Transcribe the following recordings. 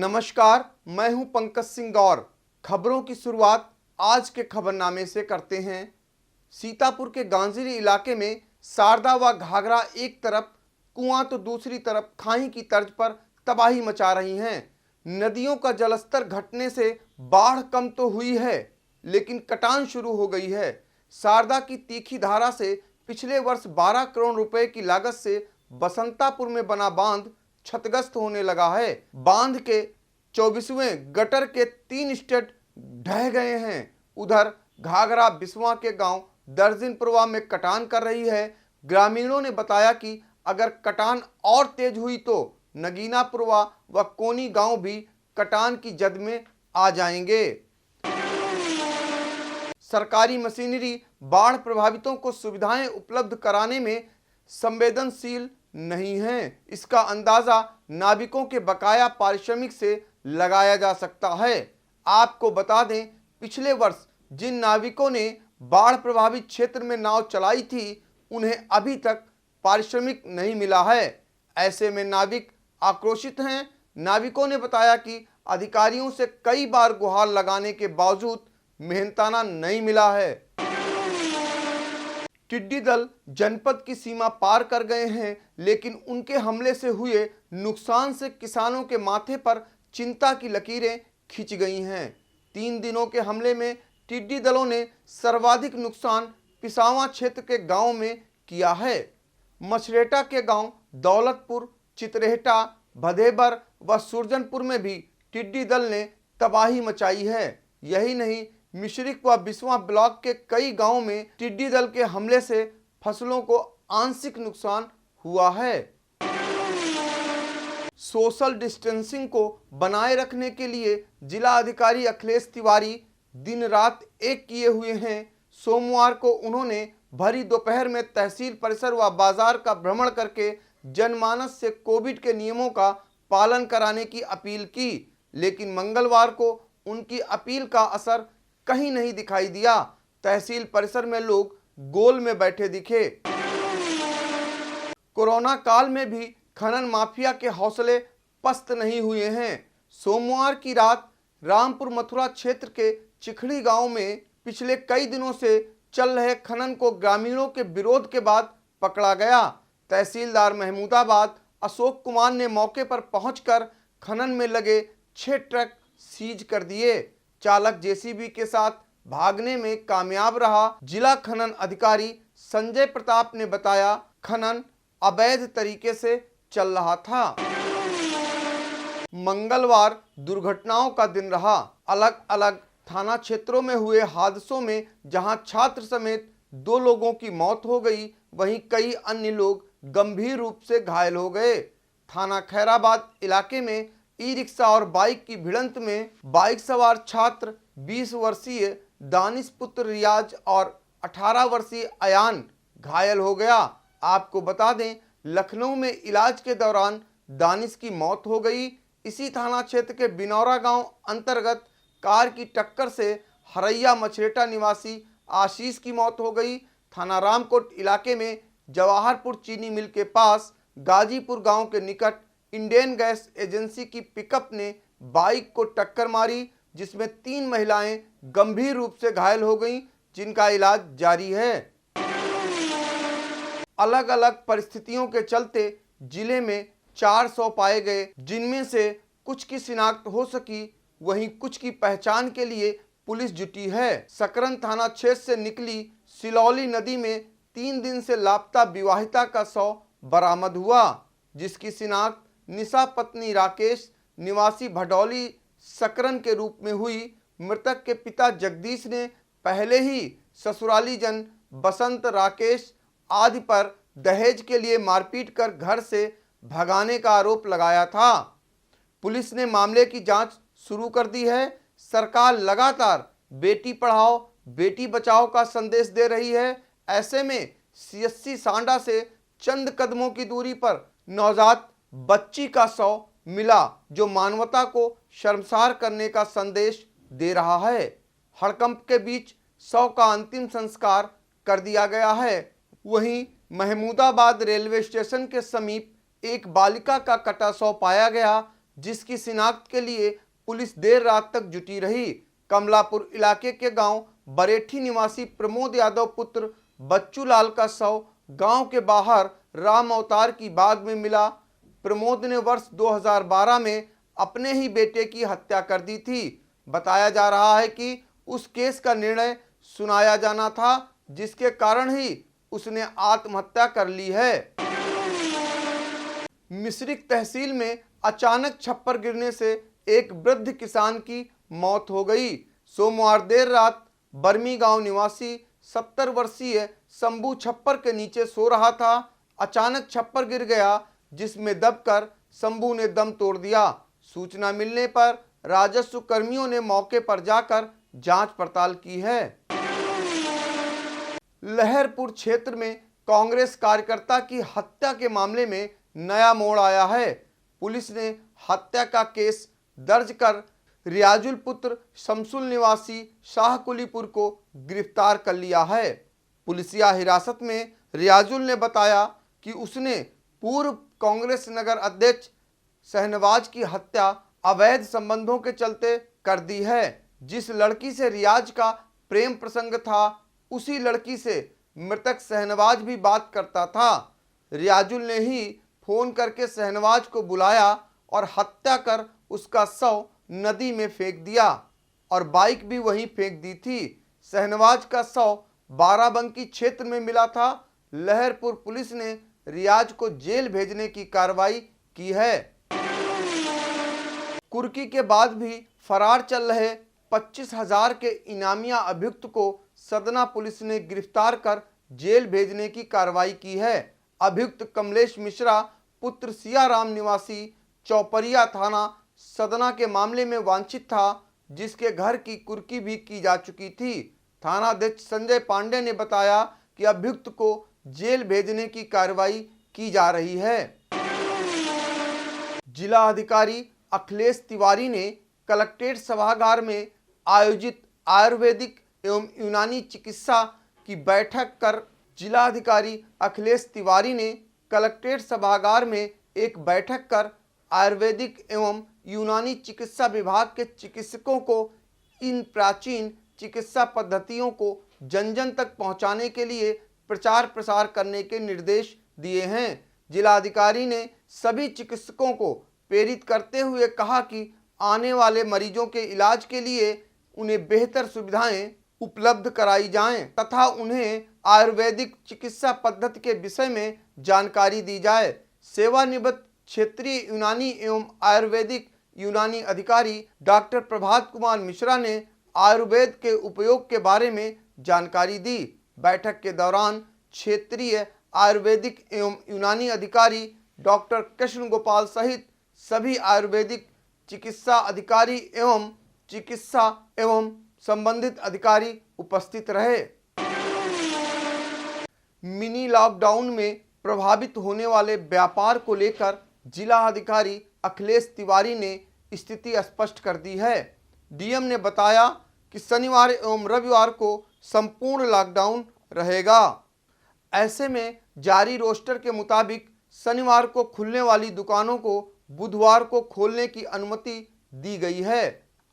नमस्कार, मैं हूं पंकज सिंह गौर। खबरों की शुरुआत आज के खबरनामे से करते हैं। सीतापुर के गांजरी इलाके में शारदा व घाघरा एक तरफ, कुआं तो दूसरी तरफ खाई की तर्ज पर तबाही मचा रही हैं। नदियों का जलस्तर घटने से बाढ़ कम तो हुई है, लेकिन कटान शुरू हो गई है। शारदा की तीखी धारा से पिछले वर्ष 12 करोड़ रुपए की लागत से बसंतापुर में बना बांध क्षतिग्रस्त होने लगा है। बांध के 24वें गटर के 3 स्टेट ढह गए हैं। उधर घाघरा बिस्वा के गांव दर्जनपुरवा में कटान कर रही है। ग्रामीणों ने बताया कि अगर कटान और तेज हुई तो नगीनापुरवा व कोनी गांव भी कटान की जद में आ जाएंगे। सरकारी मशीनरी बाढ़ प्रभावितों को सुविधाएं उपलब्ध कराने में संवेदनशील नहीं है। इसका अंदाजा नाविकों के बकाया पारिश्रमिक से लगाया जा सकता है। आपको बता दें, पिछले वर्ष जिन नाविकों ने बाढ़ प्रभावित क्षेत्र में नाव चलाई थी, उन्हें अभी तक पारिश्रमिक नहीं मिला है। ऐसे में नाविक आक्रोशित हैं। नाविकों ने बताया कि अधिकारियों से कई बार गुहार लगाने के बावजूद मेहनताना नहीं मिला है। टिड्डी दल जनपद की सीमा पार कर गए हैं, लेकिन उनके हमले से हुए नुकसान से किसानों के माथे पर चिंता की लकीरें खिंच गई हैं। 3 दिनों के हमले में टिड्डी दलों ने सर्वाधिक नुकसान पिसावा क्षेत्र के गांव में किया है। मछरेटा के गांव दौलतपुर, चित्रेहटा, भदेबर व सुरजनपुर में भी टिड्डी दल ने तबाही मचाई है। यही नहीं, मिश्रिक व बिस्वा ब्लॉक के कई गांवों में टिड्डी दल के हमले से फसलों को आंशिक नुकसान हुआ है। सोशल डिस्टेंसिंग को बनाए रखने के लिए जिला अधिकारी अखिलेश तिवारी दिन रात एक किए हुए हैं। सोमवार को उन्होंने भरी दोपहर में तहसील परिसर व बाजार का भ्रमण करके जनमानस से कोविड के नियमों का पालन कराने की अपील की, लेकिन मंगलवार को उनकी अपील का असर कहीं नहीं दिखाई दिया। तहसील परिसर में लोग गोल में बैठे दिखे। कोरोना काल में भी खनन माफिया के हौसले पस्त नहीं हुए हैं। सोमवार की रात रामपुर मथुरा क्षेत्र के चिखड़ी गांव में पिछले कई दिनों से चल रहे खनन को ग्रामीणों के विरोध के बाद पकड़ा गया। तहसीलदार महमूदाबाद अशोक कुमार ने मौके पर पहुंचकर खनन में लगे 6 ट्रक सीज कर दिए। चालक जेसीबी के साथ भागने में कामयाब रहा। जिला खनन अधिकारी संजय प्रताप ने बताया, खनन अवैध तरीके से चल रहा था। मंगलवार दुर्घटनाओं का दिन रहा। अलग अलग थाना क्षेत्रों में हुए हादसों में जहां छात्र समेत 2 लोगों की मौत हो गई, वहीं कई अन्य लोग गंभीर रूप से घायल हो गए। थाना खैराबाद इलाके में ई रिक्शा और बाइक की भिड़ंत में बाइक सवार छात्र 20 वर्षीय दानिश पुत्र रियाज और 18 वर्षीय अयान घायल हो गया। आपको बता दें, लखनऊ में इलाज के दौरान दानिश की मौत हो गई। इसी थाना क्षेत्र के बिनौरा गांव अंतर्गत कार की टक्कर से हरैया मछरेटा निवासी आशीष की मौत हो गई। थाना रामकोट इलाके में जवाहरपुर चीनी मिल के पास गाजीपुर गांव के निकट इंडियन गैस एजेंसी की पिकअप ने बाइक को टक्कर मारी, जिसमें 3 महिलाएं गंभीर रूप से घायल हो गईं, जिनका इलाज जारी है। अलग अलग परिस्थितियों के चलते जिले में 400 पाए गए, जिनमें से कुछ की शिनाख्त हो सकी, वहीं कुछ की पहचान के लिए पुलिस जुटी है। सकरन थाना क्षेत्र से निकली सिलौली नदी में 3 दिन से लापता विवाहिता का शव बरामद हुआ, जिसकी शिनाख्त निशा पत्नी राकेश निवासी भडौली सकरन के रूप में हुई। मृतक के पिता जगदीश ने पहले ही ससुराली जन बसंत, राकेश आदि पर दहेज के लिए मारपीट कर घर से भगाने का आरोप लगाया था। पुलिस ने मामले की जांच शुरू कर दी है। सरकार लगातार बेटी पढ़ाओ बेटी बचाओ का संदेश दे रही है। ऐसे में सीएससी सांडा से चंद कदमों की दूरी पर नवजात बच्ची का शव मिला, जो मानवता को शर्मसार करने का संदेश दे रहा है। हड़कंप के बीच शव का अंतिम संस्कार कर दिया गया है। वहीं महमूदाबाद रेलवे स्टेशन के समीप एक बालिका का कटा शव पाया गया, जिसकी शिनाख्त के लिए पुलिस देर रात तक जुटी रही। कमलापुर इलाके के गांव बरेठी निवासी प्रमोद यादव पुत्र बच्चू लाल का शव गांव के बाहर राम अवतार की बाग में मिला। प्रमोद ने वर्ष 2012 में अपने ही बेटे की हत्या कर दी थी। बताया जा रहा है कि उस केस का निर्णय सुनाया जाना था, जिसके कारण ही उसने आत्महत्या कर ली है। मिश्रिक तहसील में अचानक छप्पर गिरने से एक वृद्ध किसान की मौत हो गई। सोमवार देर रात बर्मी गांव निवासी 70 वर्षीय शंभू छप्पर के नीचे सो रहा था। अचानक छप्पर गिर गया, जिसमें दबकर शंभू ने दम तोड़ दिया। सूचना मिलने पर राजस्व कर्मियों ने मौके पर जाकर जांच पड़ताल की है। लहरपुर क्षेत्र में कांग्रेस कार्यकर्ता की हत्या के मामले में नया मोड़ आया है। पुलिस ने हत्या का केस दर्ज कर रियाजुल पुत्र शमसुल निवासी शाहकुलीपुर को गिरफ्तार कर लिया है। पुलिसिया हिरासत में रियाजुल ने बताया कि उसने पूर्व कांग्रेस नगर अध्यक्ष शहनवाज की हत्या अवैध संबंधों के चलते कर दी है। जिस लड़की से रियाज का प्रेम प्रसंग था, उसी लड़की से मृतक शहनवाज भी बात करता था। रियाजुल ने ही फोन करके शहनवाज को बुलाया और हत्या कर उसका शव नदी में फेंक दिया और बाइक भी वहीं फेंक दी थी। शहनवाज का शव बाराबंकी क्षेत्र में मिला था। लहरपुर पुलिस ने रियाज को जेल भेजने की कार्रवाई की है। कुर्की के बाद भी फरार चल रहे 25,000 के इनामिया अभियुक्त को सदना पुलिस ने गिरफ्तार कर जेल भेजने की कार्रवाई की है। अभियुक्त कमलेश मिश्रा पुत्र सियाराम निवासी चौपरिया थाना सदना के मामले में वांछित था, जिसके घर की कुर्की भी की जा चुकी थी। थानाध्यक्ष संजय पांडे ने बताया कि अभियुक्त को जेल भेजने की कार्रवाई की जा रही है। जिला अधिकारी अखिलेश तिवारी ने कलेक्ट्रेट सभागार में आयोजित आयुर्वेदिक एवं यूनानी चिकित्सा की बैठक कर जिलाधिकारी अखिलेश तिवारी ने कलेक्ट्रेट सभागार में एक बैठक कर आयुर्वेदिक एवं यूनानी चिकित्सा विभाग के चिकित्सकों को इन प्राचीन चिकित्सा पद्धतियों को जन जन तक पहुंचाने के लिए प्रचार प्रसार करने के निर्देश दिए हैं। जिलाधिकारी ने सभी चिकित्सकों को प्रेरित करते हुए कहा कि आने वाले मरीजों के इलाज के लिए उन्हें बेहतर सुविधाएं उपलब्ध कराई जाएं तथा उन्हें आयुर्वेदिक चिकित्सा पद्धति के विषय में जानकारी दी जाए। सेवानिवृत्त क्षेत्रीय यूनानी एवं आयुर्वेदिक यूनानी अधिकारी डॉक्टर प्रभात कुमार मिश्रा ने आयुर्वेद के उपयोग के बारे में जानकारी दी। बैठक के दौरान क्षेत्रीय आयुर्वेदिक एवं यूनानी अधिकारी डॉक्टर कृष्ण गोपाल सहित सभी आयुर्वेदिक चिकित्सा अधिकारी एवं चिकित्सा एवं संबंधित अधिकारी उपस्थित रहे। मिनी लॉकडाउन में प्रभावित होने वाले व्यापार को लेकर जिला अधिकारी अखिलेश तिवारी ने स्थिति स्पष्ट कर दी है। डीएम ने बताया कि शनिवार एवं रविवार को संपूर्ण लॉकडाउन रहेगा। ऐसे में जारी रोस्टर के मुताबिक शनिवार को खुलने वाली दुकानों को बुधवार को खोलने की अनुमति दी गई है।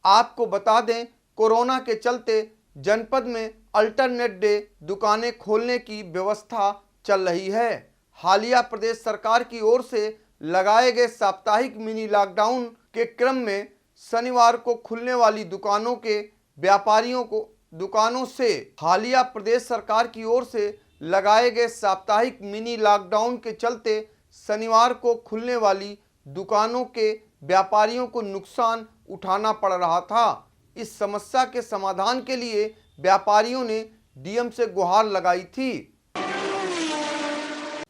आपको बता दें, कोरोना के चलते जनपद में अल्टरनेट डे दुकानें खोलने की व्यवस्था चल रही है। हालिया प्रदेश सरकार की ओर से लगाए गए साप्ताहिक मिनी लॉकडाउन के क्रम में शनिवार को खुलने वाली दुकानों के व्यापारियों को दुकानों से हालिया प्रदेश सरकार की ओर से लगाए गए साप्ताहिक मिनी लॉकडाउन के चलते शनिवार को खुलने वाली दुकानों के व्यापारियों को नुकसान उठाना पड़ रहा था। इस समस्या के समाधान के लिए व्यापारियों ने डीएम से गुहार लगाई थी।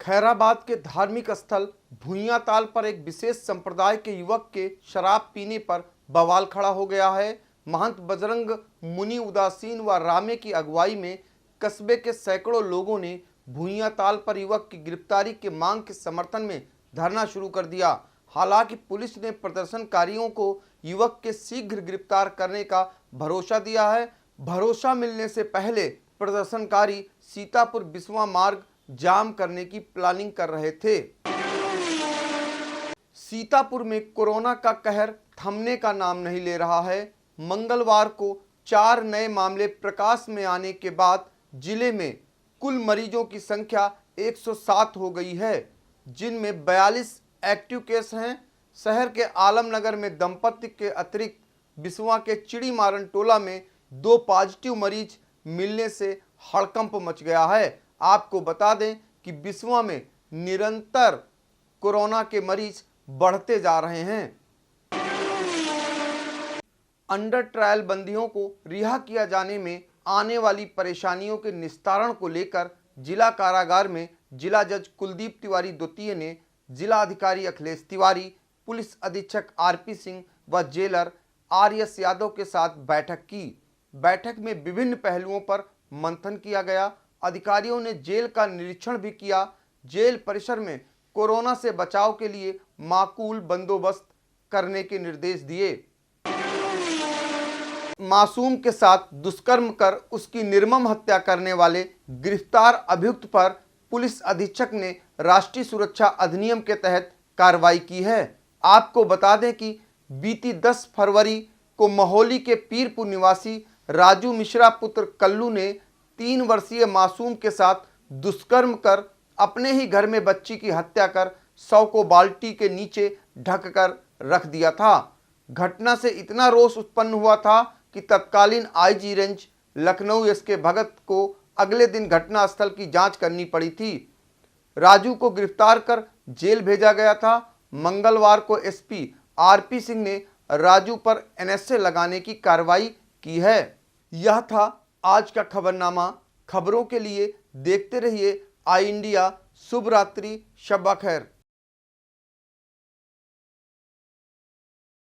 खैराबाद के धार्मिक स्थल भुइयाताल पर एक विशेष संप्रदाय के युवक के शराब पीने पर बवाल खड़ा हो गया है। महंत बजरंग मुनि उदासीन व रामे की अगुवाई में कस्बे के सैकड़ों लोगों ने भुइयाताल पर युवक की गिरफ्तारी के मांग के समर्थन में धरना शुरू कर दिया। हालांकि पुलिस ने प्रदर्शनकारियों को युवक के शीघ्र गिरफ्तार करने का भरोसा दिया है। भरोसा मिलने से पहले प्रदर्शनकारी सीतापुर बिस्वा मार्ग जाम करने की प्लानिंग कर रहे थे। सीतापुर में कोरोना का कहर थमने का नाम नहीं ले रहा है। मंगलवार को 4 नए मामले प्रकाश में आने के बाद जिले में कुल मरीजों की संख्या 107 हो गई है, जिनमें 42 एक्टिव केस हैं। शहर के आलमनगर में दंपति के अतिरिक्त बिसवा के चिड़ीमारन टोला में 2 पॉजिटिव मरीज मिलने से हड़कंप मच गया है। आपको बता दें कि बिसवा में निरंतर कोरोना के मरीज बढ़ते जा रहे हैं। अंडर ट्रायल बंदियों को रिहा किया जाने में आने वाली परेशानियों के निस्तारण को लेकर जिला कारागार में जिला जज कुलदीप तिवारी द्वितीय ने जिला अधिकारी अखिलेश तिवारी, पुलिस अधीक्षक आरपी सिंह व जेलर आरएस यादव के साथ बैठक की। बैठक में विभिन्न पहलुओं पर मंथन किया गया। अधिकारियों ने जेल का निरीक्षण भी किया। जेल परिसर में कोरोना से बचाव के लिए माकूल बंदोबस्त करने के निर्देश दिए। मासूम के साथ दुष्कर्म कर उसकी निर्मम हत्या करने वाले गिरफ्तार अभियुक्त पर पुलिस अधीक्षक ने राष्ट्रीय सुरक्षा अधिनियम के तहत कार्रवाई की है। आपको बता दें कि बीती 10 फरवरी को मोहाली के पीरपुर निवासी राजू मिश्रा पुत्र कल्लू ने 3 वर्षीय मासूम के साथ दुष्कर्म कर अपने ही घर में बच्ची की हत्या कर शव को बाल्टी के नीचे ढककर रख दिया था। घटना से इतना रोष उत्पन्न हुआ था कि तत्कालीन आईजी रेंज लखनऊ एसके भगत को अगले दिन घटनास्थल की जांच करनी पड़ी थी। राजू को गिरफ्तार कर जेल भेजा गया था। मंगलवार को एसपी आरपी सिंह ने राजू पर एनएसए लगाने की कार्रवाई की है। यह था आज का खबरनामा। खबरों के लिए देखते रहिए आई इंडिया। शुभ रात्रि, शब खैर।